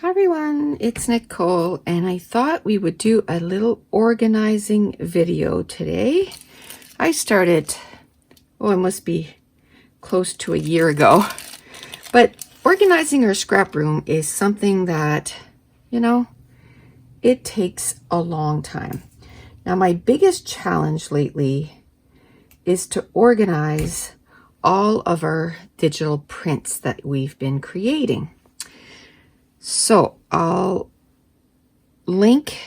Hi everyone, it's Nicole, and I thought we would do a little organizing video today. I started, it must be close to a year ago, but organizing our scrap room is something that, it takes a long time. Now, my biggest challenge lately is to organize all of our digital prints that we've been creating. So I'll link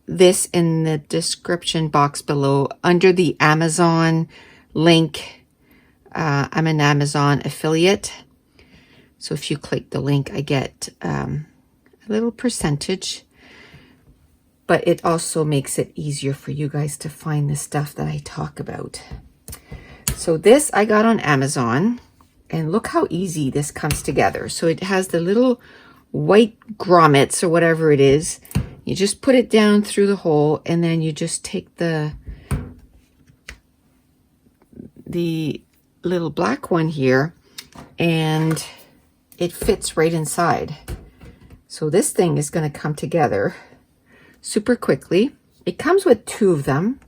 this in the description box below under the Amazon link. I'm an Amazon affiliate. So if you click the link, I get a little percentage, but it also makes it easier for you guys to find the stuff that I talk about. So this I got on Amazon, and look how easy this comes together. So it has the little white grommets or whatever it is. You just put it down through the hole, and then you just take the little black one here, and it fits right inside. So this thing is going to come together super quickly. It comes with 2 of them.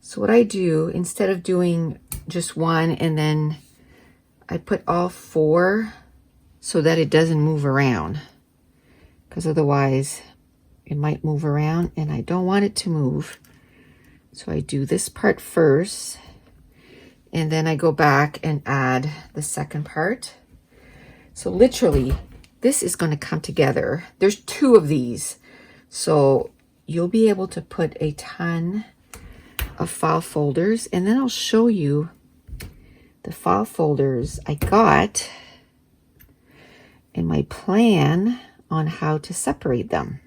So what I do, instead of doing just one and then I put all 4 so that it doesn't move around, because otherwise it might move around and I don't want it to move. So I do this part first, and then I go back and add the second part. So literally this is going to come together. There's 2 of these, so you'll be able to put a ton of file folders, and then I'll show you the file folders I got and my plan on how to separate them.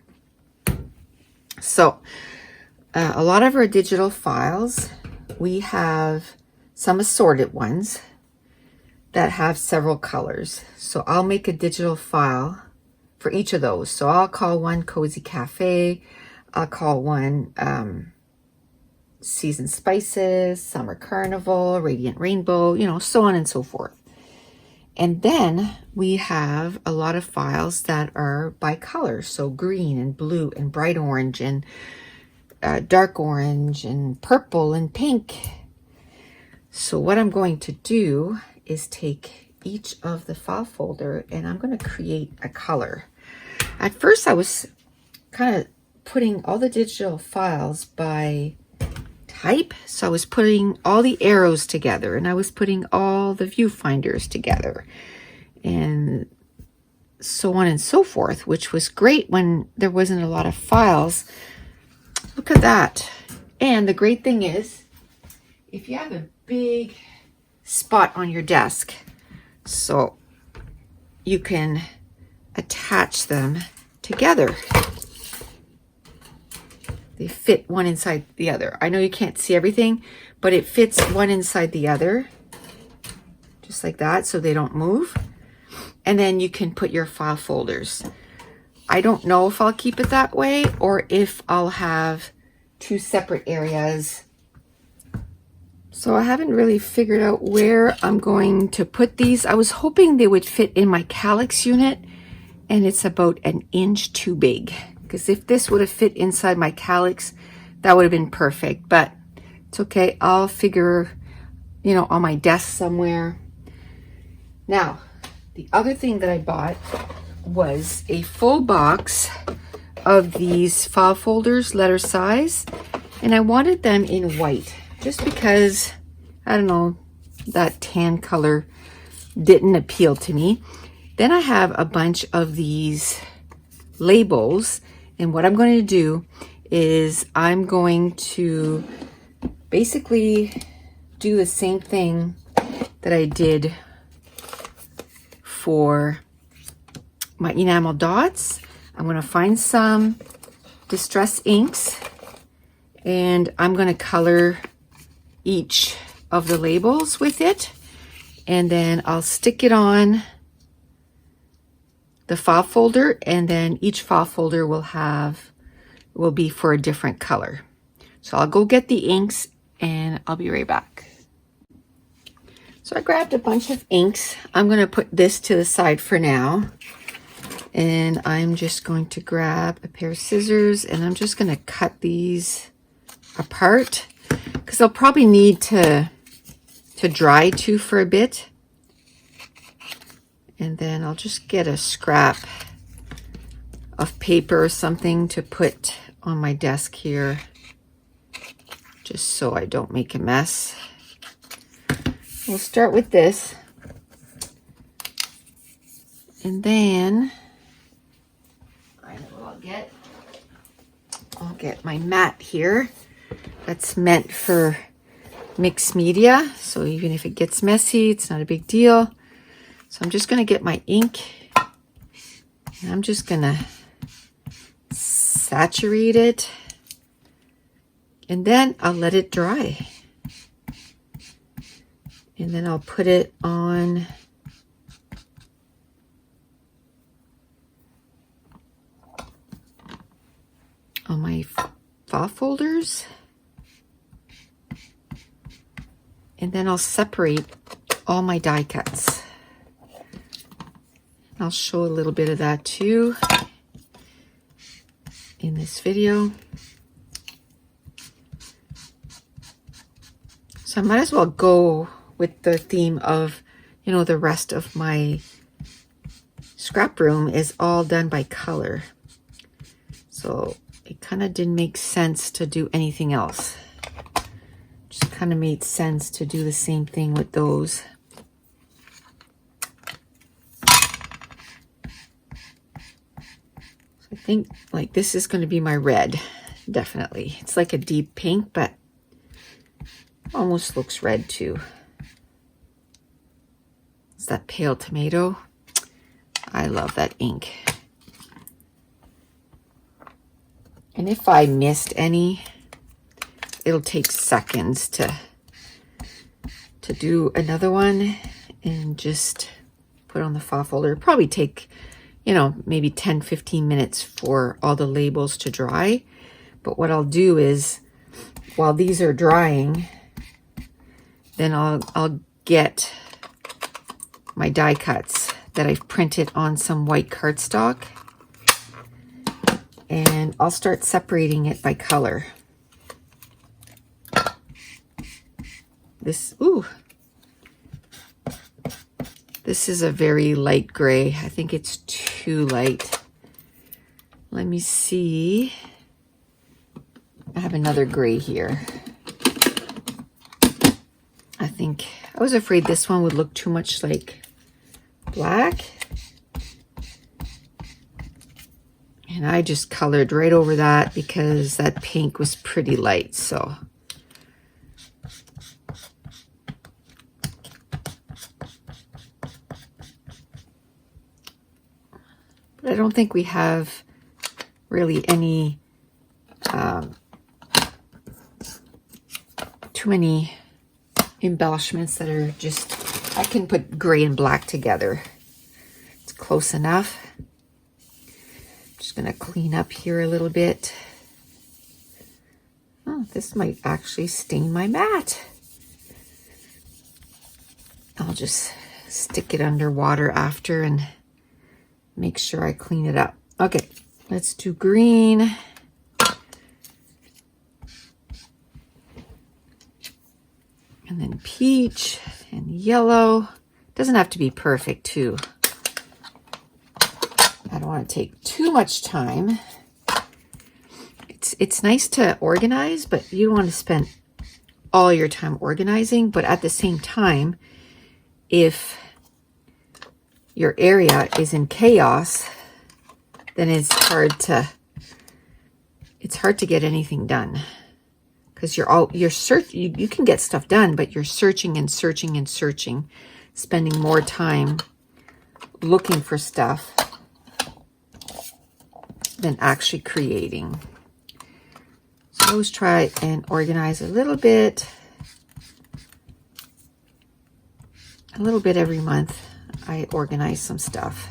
So a lot of our digital files, we have some assorted ones that have several colors. So I'll make a digital file for each of those. So I'll call one Cozy Cafe, I'll call one Seasoned Spices, Summer Carnival, Radiant Rainbow, so on and so forth. And then we have a lot of files that are by color. So green and blue and bright orange and dark orange and purple and pink. So what I'm going to do is take each of the file folder and I'm going to create a color. At first I was kind of putting all the digital files by type. So I was putting all the arrows together, and I was putting all the viewfinders together, and so on and so forth, which was great when there wasn't a lot of files. Look at that. And the great thing is, if you have a big spot on your desk, so you can attach them together. They fit one inside the other. I know you can't see everything, but it fits one inside the other, just like that, so they don't move. And then you can put your file folders. I don't know if I'll keep it that way or if I'll have 2 separate areas. So I haven't really figured out where I'm going to put these. I was hoping they would fit in my calyx unit, and it's about 1 inch too big. Because if this would have fit inside my calyx, that would have been perfect. But it's okay. I'll figure, on my desk somewhere. Now, the other thing that I bought was a full box of these file folders, letter size. And I wanted them in white, just because, I don't know, that tan color didn't appeal to me. Then I have a bunch of these labels. And what I'm going to do is I'm going to basically do the same thing that I did for my enamel dots. I'm going to find some distress inks, and I'm going to color each of the labels with it, and then I'll stick it on the file folder, and then each file folder will be for a different color. So I'll go get the inks and I'll be right back. So I grabbed a bunch of inks. I'm going to put this to the side for now. And I'm just going to grab a pair of scissors and I'm just going to cut these apart because I'll probably need to dry too for a bit. And then I'll just get a scrap of paper or something to put on my desk here, just so I don't make a mess. We'll start with this. And then I know what I'll get my mat here. That's meant for mixed media. So even if it gets messy, it's not a big deal. So I'm just going to get my ink and I'm just going to saturate it and then I'll let it dry. And then I'll put it on my file folders. And then I'll separate all my die cuts. I'll show a little bit of that too in this video. So I might as well go with the theme of, you know, the rest of my scrap room is all done by color. So it kind of didn't make sense to do anything else. Just kind of made sense to do the same thing with those. I think like this is going to be my red, definitely. It's like a deep pink, but almost looks red too. It's that pale tomato. I love that ink. And if I missed any, it'll take seconds to do another one and just put on the file folder. It'll probably take, you know, maybe 10-15 minutes for all the labels to dry. But what I'll do is, while these are drying, then I'll get my die cuts that I've printed on some white cardstock, and I'll start separating it by color. This is a very light gray. I think it's too light. Let me see. I have another gray here. I was afraid this one would look too much like black. And I just colored right over that because that pink was pretty light, so. But I don't think we have really any too many embellishments that are just, I can put gray and black together. It's close enough. I'm just going to clean up here a little bit. Oh, this might actually stain my mat. I'll just stick it under water after and make sure I clean it up. Okay, let's do green. And then peach and yellow. Doesn't have to be perfect too. I don't want to take too much time. It's nice to organize, but you don't want to spend all your time organizing. But at the same time, if your area is in chaos, then it's hard to get anything done. Because you can get stuff done, but you're searching and searching and searching, spending more time looking for stuff than actually creating. So I always try and organize a little bit every month. I organize some stuff.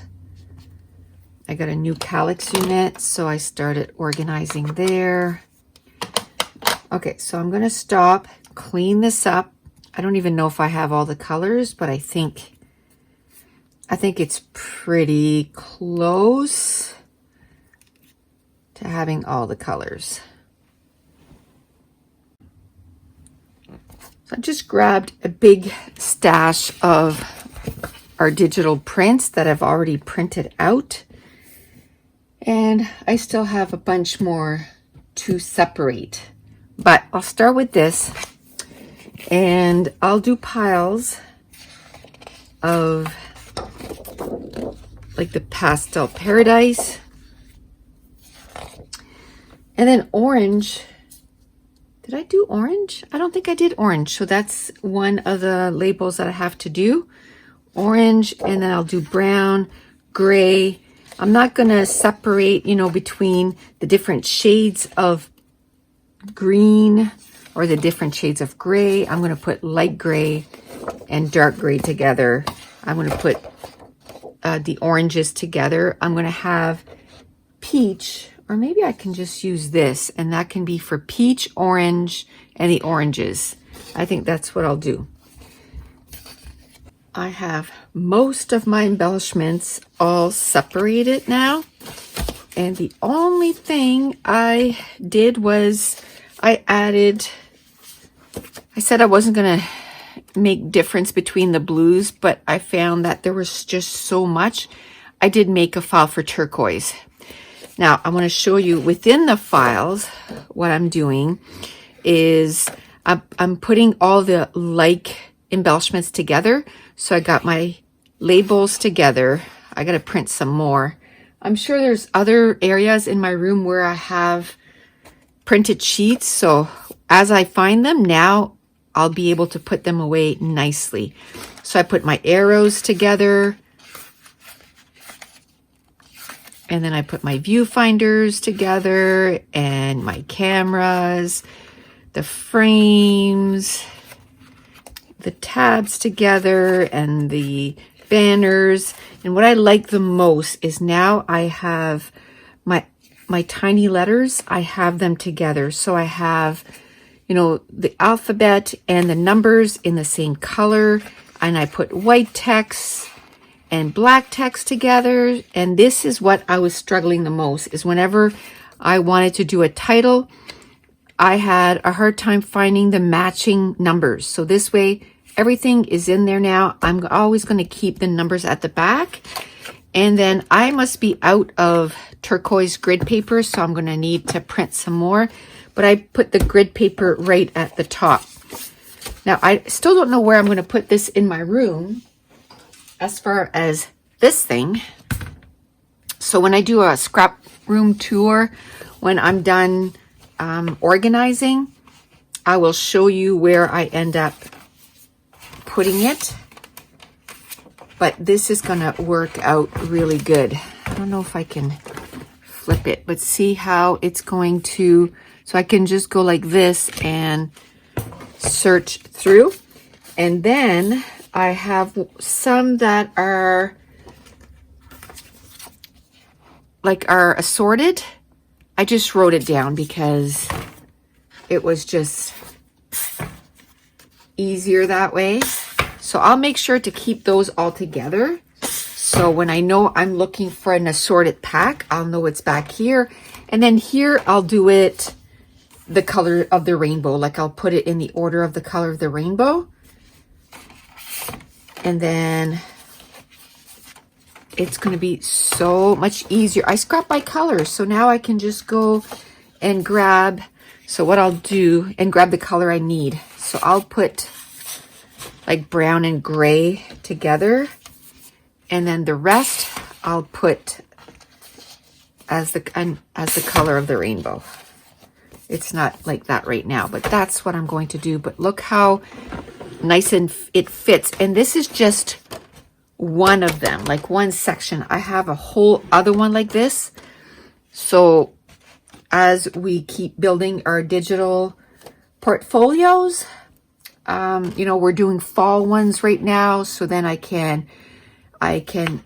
I got a new calyx unit, so I started organizing there. Okay, so I'm going to stop, clean this up. I don't even know if I have all the colors, but I think I think it's pretty close to having all the colors. So I just grabbed a big stash of our digital prints that I've already printed out. And I still have a bunch more to separate. But I'll start with this, and I'll do piles of like the Pastel Paradise. And then orange. Did I do orange? I don't think I did orange. So that's one of the labels that I have to do. Orange, and then I'll do brown, gray. I'm not going to separate, you know, between the different shades of green or the different shades of gray. I'm going to put light gray and dark gray together. I'm going to put the oranges together. I'm going to have peach, or maybe I can just use this, and that can be for peach, orange, and the oranges. I think that's what I'll do. I have most of my embellishments all separated now. And the only thing I did was I said I wasn't going to make difference between the blues, but I found that there was just so much. I did make a file for turquoise. Now I want to show you within the files, what I'm doing is I'm putting all the like embellishments together. So I got my labels together. I got to print some more. I'm sure there's other areas in my room where I have printed sheets. So as I find them now, I'll be able to put them away nicely. So I put my arrows together. And then I put my viewfinders together and my cameras, the frames, the tabs together, and the banners. And what I like the most is now I have my tiny letters, I have them together. So I have, you know, the alphabet and the numbers in the same color, and I put white text and black text together. And this is what I was struggling the most, is whenever I wanted to do a title, I had a hard time finding the matching numbers. So this way, everything is in there now. I'm always going to keep the numbers at the back. And then I must be out of turquoise grid paper, so I'm going to need to print some more. But I put the grid paper right at the top. Now, I still don't know where I'm going to put this in my room as far as this thing. So when I do a scrap room tour, when I'm done organizing, I will show you where I end up putting it. But this is gonna work out really good. I don't know if I can flip it, but see how it's going to, so I can just go like this and search through. And then I have some that are assorted. I just wrote it down because it was just easier that way. So I'll make sure to keep those all together. So when I know I'm looking for an assorted pack, I'll know it's back here. And then here I'll do it the color of the rainbow. Like I'll put it in the order of the color of the rainbow. And then it's going to be so much easier. I scrap by color, so now I can just go and grab. So what I'll do, and grab the color I need. So I'll put like brown and gray together, and then the rest I'll put as the color of the rainbow. It's not like that right now, but that's what I'm going to do. But look how nice and it fits. And this is just one of them, like one section. I have a whole other one like this. So as we keep building our digital portfolios, you know, we're doing fall ones right now. So then I can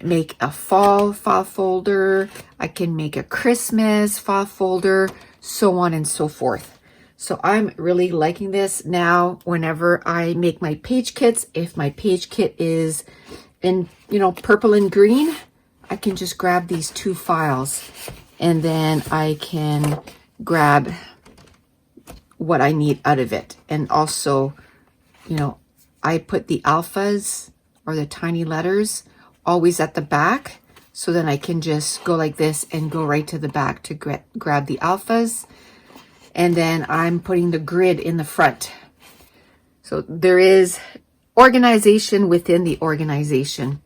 make a fall file folder. I can make a Christmas file folder, so on and so forth. So I'm really liking this now. Whenever I make my page kits, if my page kit is in, you know, purple and green, I can just grab these two files and then I can grab what I need out of it. And also, you know, I put the alphas or the tiny letters always at the back. So then I can just go like this and go right to the back to grab the alphas. And then I'm putting the grid in the front. So there is organization within the organization.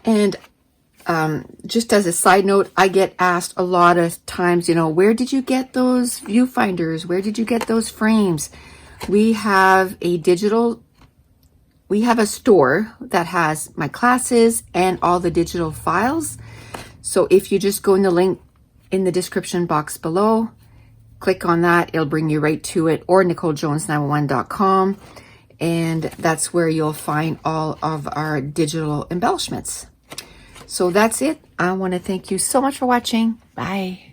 And just as a side note, I get asked a lot of times, you know, where did you get those viewfinders? Where did you get those frames? We have a store that has my classes and all the digital files. So if you just go in the link in the description box below, click on that, it'll bring you right to it, or NicoleJones911.com. And that's where you'll find all of our digital embellishments. So that's it. I want to thank you so much for watching. Bye.